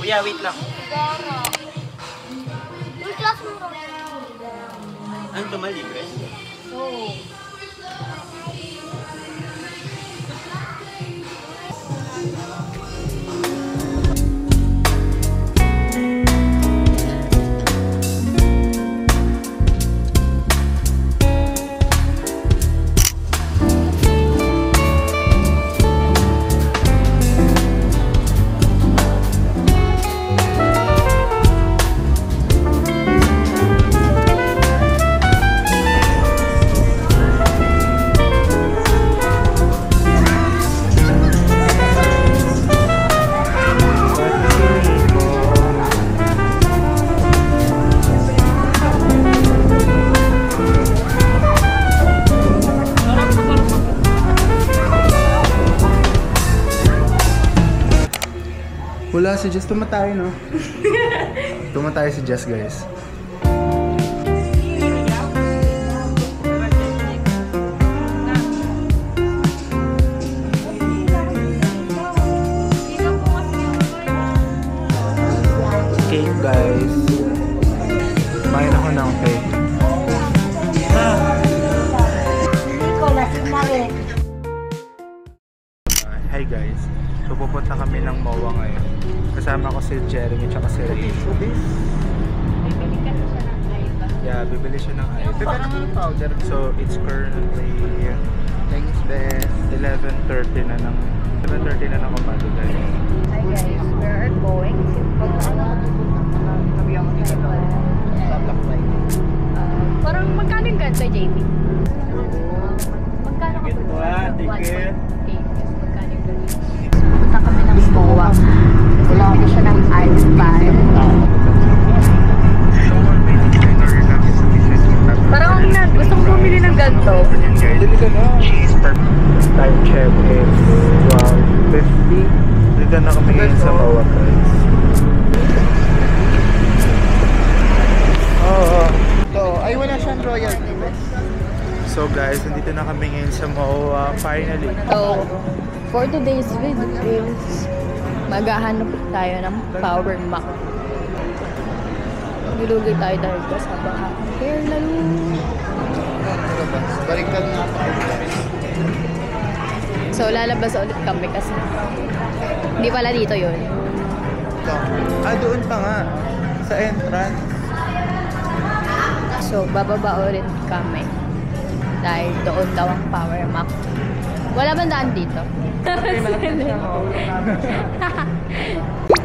Kuya, wait lang. Gara. Yung class mo rin. Ano ito, malibre? Oo. Wala si Jess, tumatay no? Tumatay si Jess guys. Cake guys. Kumain ako ng cake. Hi guys. So pupunta kami ng MOA ngayon. Kasama ko si Jeremy tsaka si Ray. Bibili kasi siya ng iba. Yeah, bibili siya ng ice. Pero ng powder. So it's currently thanks best 11:30 na ng umaga guys. Hi guys, we are going to parang magkano yung ganda, JP? Magkano ka ba? Ticket. Magkano yung ganda? Punta kami ng MOA. Bumili siya ng ice pie. Parang gustong bumili ng ganito. Bili ka na. Time check is 12:50. Dito na kami ngayon sa MOA guys. Ay wala siyang royalty. So guys, nandito na kami ngayon sa MOA finally. So, for today's video is maghahanap tayo ng power map. Nilugay tayo dahil sa baha. Kaya lalo. Baliktad na ako. So, lalabas ulit kami kasi hindi pala dito yun. Doon pa nga. Sa entrance. So, bababa ulit kami. Dahil doon daw ang power map. Wala bang daan dito?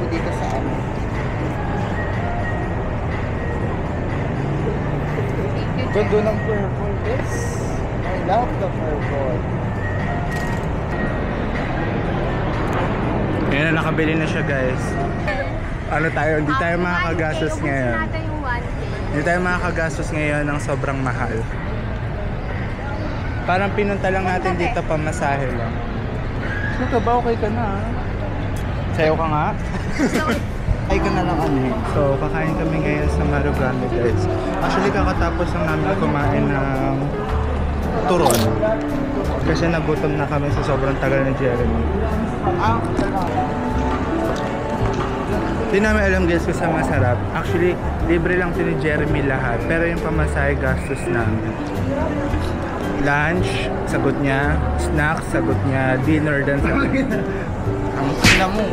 Dito sa amin. Ganda ng purple. Yes. I love the purple. Ayan na, nakabili na siya guys. Ano tayo? Hindi tayo makakagastos ngayon. Hindi tayo makakagastos ngayon ng sobrang mahal. Parang pinunta lang natin dito pamasahe lang. Ano ka ba? Okay ka na? Sayo ka nga? Ay ka na lang ano. So, kakain kami ngayon sa Mario Grande guys. Actually, kakatapos lang namin kumain ng turon. Kasi nagutom na kami sa sobrang tagal ni Jeremy. Hindi namin alam guys kung saan masarap. Actually, libre lang ni Jeremy lahat. Pero yung pamasahe gastos namin. Lunch, sagot niya. Snacks, sagot niya. Dinner, dan sagot niya. Ang sila mo.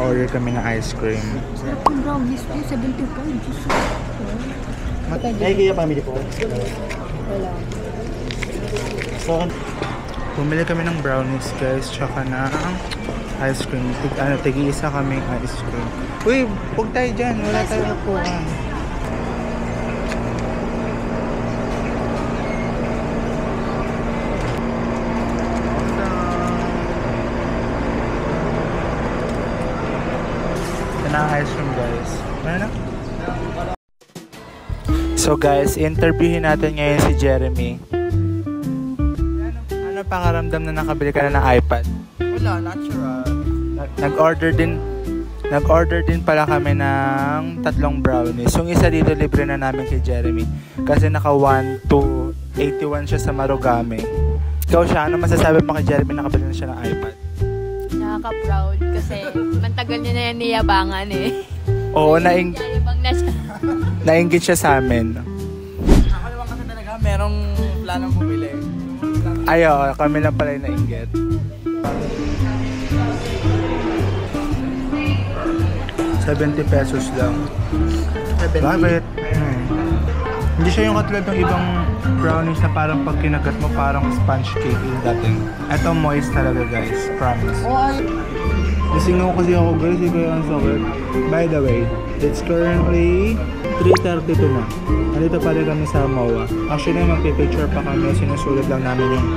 Order kami ng ice cream. Yung brownies po, 75. Ay, kaya pamili po. Wala. So, Bumili kami ng brownies guys, tsaka na ice cream. Tigi-isa kaming ice cream. Uy, huwag tayo dyan. Wala tayong upuan. Ito na ang ice cream guys. Ano? So guys, interviewin natin ngayon si Jeremy. Ano pakaramdam na nakabili ka na ng iPad? Wala, natural. Nag-order din pala kami ng 3 brownies. Yung isa dito libre na namin kay Jeremy. Kasi naka 1 to 81 siya sa Marugame. Ikaw siya, ano masasabi mo kay Jeremy nakabili na siya ng iPad? Nakaka-proud kasi mantagal niya na yan niyabangan eh. Oo, Yabang na siya. nainggit siya sa amin. Ako naman kasi talaga, merong planong bumili. Ayo, kami lang pala yung nainggit. ₱70 lang. Bakit? Hindi siya yung katulad ng ibang brownies na parang pag kinagat mo parang sponge cake yung dating. Ito moist talaga guys, promise. Nasingaw kasi ako guys, kaya ang sakit. By the way, it's currently 3:32 na. Nandito pa rin kami sa MOA. Actually, magpipicture pa kami, sinusulat lang namin yung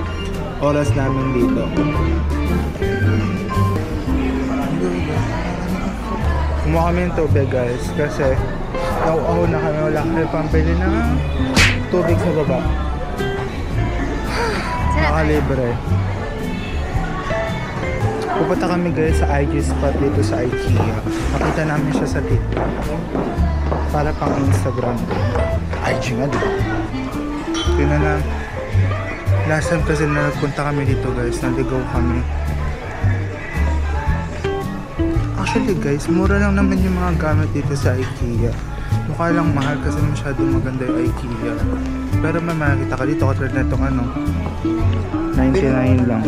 oras namin dito. Kumuha kami ng tubig guys, kasi nauaho na kami, wala kami pampili ng tubig sa baba. Nakalibre. Pupunta kami guys sa IG spot dito sa IKEA. Nakita namin siya sa TikTok. Para pang Instagram. IG nga diba? Yun na. Last time kasi na nagpunta kami dito guys, naligaw kami. Actually guys, mura lang naman yung mga gamit dito sa IKEA. Mukha lang mahal kasi masyadong maganda yung IKEA. Pero may makikita ka dito, katulad na itong ano, 99 lang.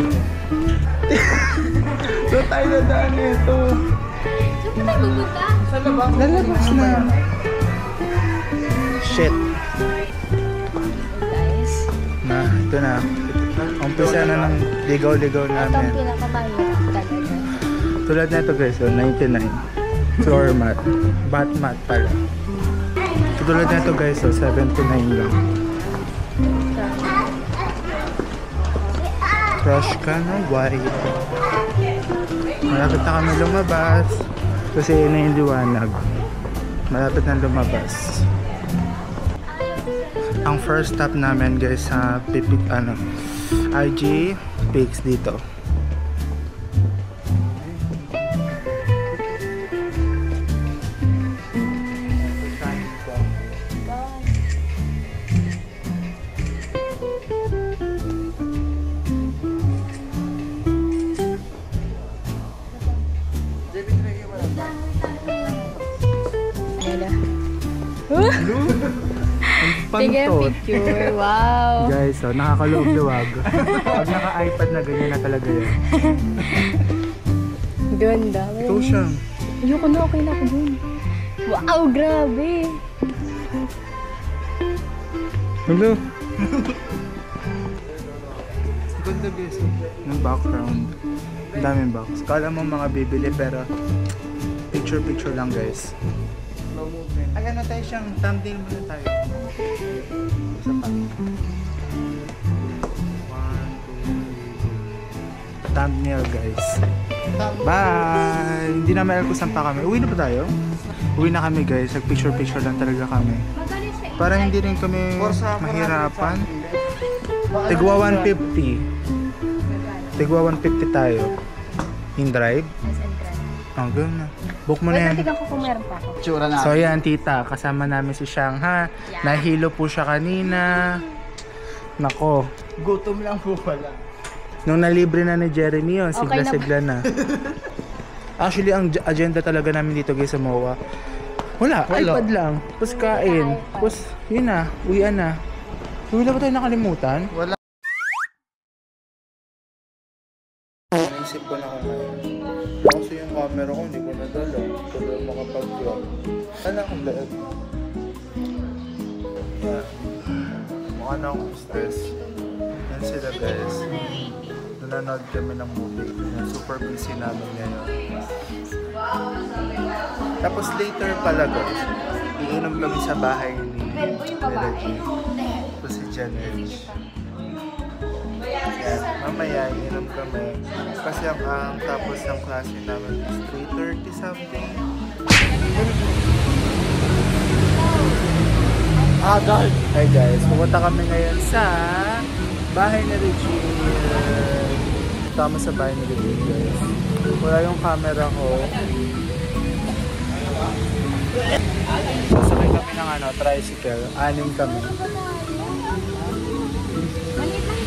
So tayo na daan ito. Saan tayo pupunta? Saan na ba? Lalabas na. Shit. Guys, Na, ito na. Umpisa na ng ligaw-ligaw ito namin. ang pinakamahirap talaga. Tulad na ito guys, 99. Floor mat. Bat mat pala. Tulad na ito guys, 79 lang. Crush ka na white. Malapit na kami lumabas. Kasi yun na yung liwanag. Malapit na lumabas. Ang first stop namin guys sa IG Pics dito. Tingnan yung picture. Wow. Guys, so nakakaluwag-luwag. Pag naka-iPad na ganyan na talaga yan. Ganda. Ikaw siya. Ayoko na, okay na ako dun. Wow, grabe. Hello. Ganda guys. Ng background. Ang daming box. Kala mo mga bibili pero picture lang guys. Ay ano tayo siyang thumbnail muna tayo. Isa pa. 1, 2, 3. Thumbnail guys. Bye! Hindi na alam kung saan pa kami. Uwi na ba tayo? Uwi na kami guys. Nag-picture lang talaga kami. Para hindi rin kami mahirapan. Tigwa 150. Tigwa 150 tayo. In drive? Oh, gano'n na. Book mo na yan. Tignan ko kung meron pa ako. Tsura na. So yan tita, kasama namin si Shangha. Yeah. Nahilo po siya kanina. Nako. Gutom lang po pala. Nung nalibre na ni Jeremy yun, Okay sigla-sigla na. Actually, ang agenda talaga namin dito guys sa MOA. Wala. iPad lang. Tapos kain. Tapos yun na, uwian na. Uwi na ba tayo nakalimutan? Wala. Naisip ko na kung kasi yung camera ko hindi ko nadala. Kaya makapag-vlog. Ano akong lahat? Mukha na akong stress. Yan sila guys. Nanonood kami ng movie. Super busy namin ngayon. Tapos later pala guys, iinom kami sa bahay ni Reggie. Tapos si Janet. Yan, mamaya iinom kami. Kasi ang tapos ng klase namin is 3:30 something. Agad! Hi guys, pupunta kami ngayon sa bahay ni Regine. Tama sa bahay ni Regine guys. Wala yung camera ko. Sasakay kami ng tricycle. 6 kami. Maliit lang.